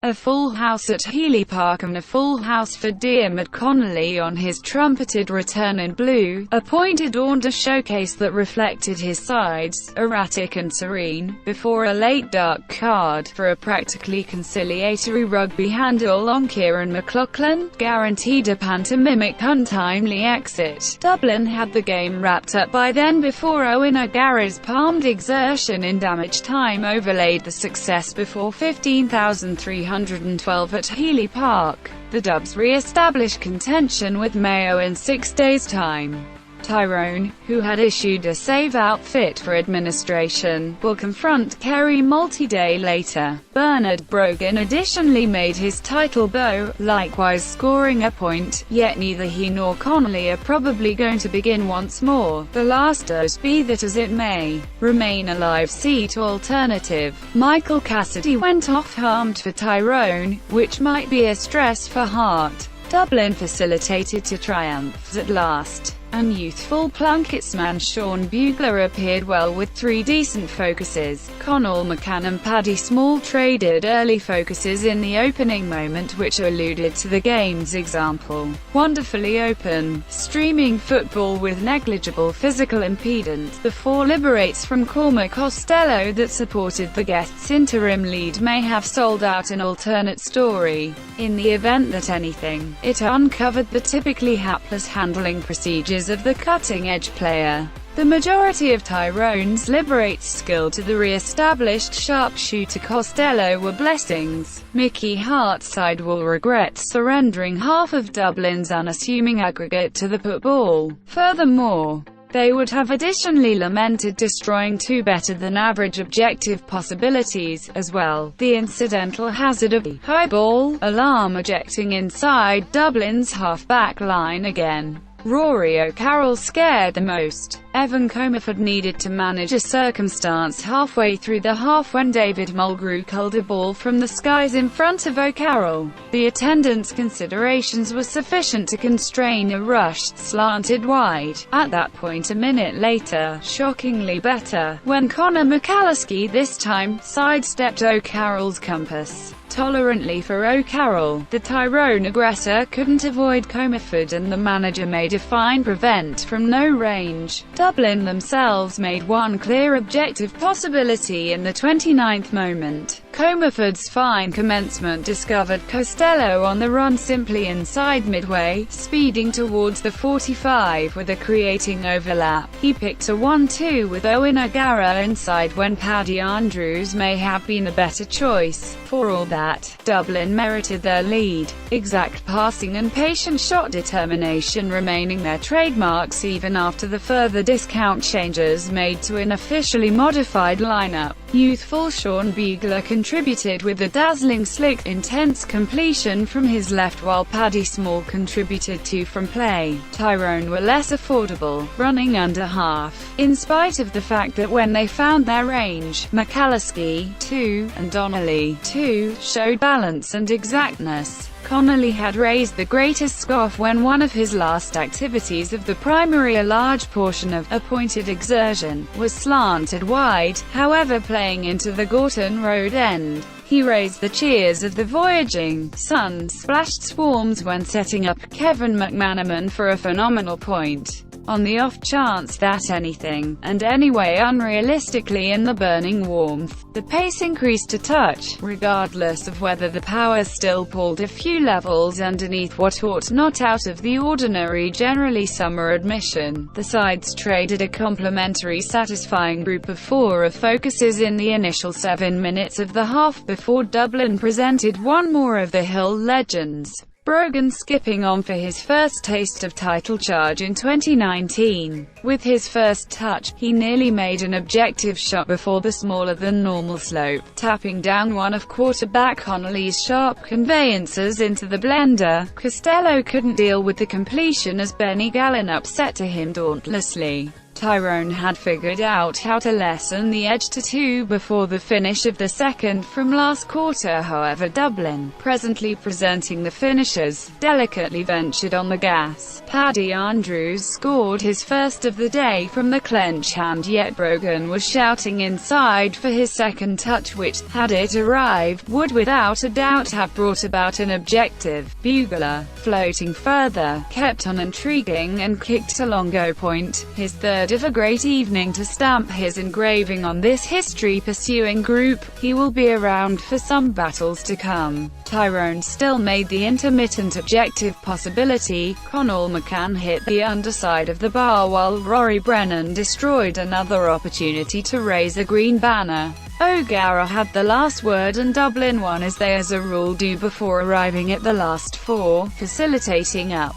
a full house at Healy Park and a full house for Diarmuid Connolly on his trumpeted return in blue, a point adorned a showcase that reflected his sides, erratic and serene, before a late dark card for a practically conciliatory rugby handle on Kieran McLaughlin, guaranteed a pantomimic untimely exit. Dublin had the game wrapped up by then before Owen O'Gara's palmed exertion in damage time overlaid the success before 15,312 at Healy Park. The Dubs re-established contention with Mayo in 6 days' time. Tyrone, who had issued a save outfit for administration, will confront Kerry multi-day later. Bernard Brogan additionally made his title bow, likewise scoring a point, yet neither he nor Connolly are probably going to begin once more. The last does, be that as it may, remain a live seat alternative. Michael Cassidy went off harmed for Tyrone, which might be a stress for Hart. Dublin facilitated to triumphs at last, and youthful Plunkett's-man Sean Bugler appeared well with 3 decent focuses. Conall McCann and Paddy Small traded early focuses in the opening moment, which alluded to the game's example. Wonderfully open, streaming football with negligible physical impedance. The 4 liberates from Cormac Costello that supported the guests' interim lead may have sold out an alternate story. In the event that anything, it uncovered the typically hapless handling procedures of the cutting-edge player. The majority of Tyrone's liberates' skill to the re-established sharpshooter Costello were blessings. Mickey Hart's side will regret surrendering half of Dublin's unassuming aggregate to the putball. Furthermore, they would have additionally lamented destroying 2 better-than-average objective possibilities, as well. The incidental hazard of the high ball alarm ejecting inside Dublin's half-back line again. Rory O'Carroll scared the most. Evan Comerford needed to manage a circumstance halfway through the half when David Mulgrew culled a ball from the skies in front of O'Carroll. The attendance considerations were sufficient to constrain a rushed, slanted wide. At that point a minute later, shockingly better, when Conor McAlliskey this time sidestepped O'Carroll's compass. Tolerantly for O'Carroll, the Tyrone aggressor couldn't avoid Comerford and the manager made a fine prevent from no range. Dublin themselves made one clear objective possibility in the 29th moment. Comerford's fine commencement discovered Costello on the run simply inside midway, speeding towards the 45 with a creating overlap. He picked a 1-2 with Owen O'Gara inside when Paddy Andrews may have been a better choice. For all that, Dublin merited their lead. Exact passing and patient shot determination remaining their trademarks even after the further discount changes made to an officially modified lineup. Youthful Sean Bugler contributed with a dazzling slick, intense completion from his left while Paddy Small contributed 2 from play. Tyrone were less affordable, running under half, in spite of the fact that when they found their range, McAlliskey, 2, and Donnelly, 2, showed balance and exactness. Connolly had raised the greatest scoff when one of his last activities of the primary, a large portion of a pointed exertion, was slanted wide, however playing into the Gorton Road end. He raised the cheers of the voyaging sun-splashed swarms when setting up Kevin McManaman for a phenomenal point. On the off chance that anything, and anyway unrealistically in the burning warmth, the pace increased a touch, regardless of whether the power still pulled a few levels underneath what ought not out of the ordinary generally summer admission. The sides traded a complementary satisfying group of 4 of focuses in the initial 7 minutes of the half before Dublin presented one more of the Hill legends. Brogan skipping on for his first taste of title charge in 2019. With his first touch, he nearly made an objective shot before the smaller-than-normal slope, tapping down one of quarterback Connolly's sharp conveyances into the blender. Costello couldn't deal with the completion as Benny Gallen upset to him dauntlessly. Tyrone had figured out how to lessen the edge to 2 before the finish of the second from last quarter. However, Dublin, presently presenting the finishers, delicately ventured on the gas. Paddy Andrews scored his first of the day from the clench hand, yet Brogan was shouting inside for his second touch, which, had it arrived, would without a doubt have brought about an objective. Bugler, floating further, kept on intriguing and kicked to Longo Point, his third of a great evening, to stamp his engraving on this history-pursuing group. He will be around for some battles to come. Tyrone still made the intermittent objective possibility. Conall McCann hit the underside of the bar, while Rory Brennan destroyed another opportunity to raise a green banner. O'Gara had the last word, and Dublin won, as they as a rule do before arriving at the last four, facilitating up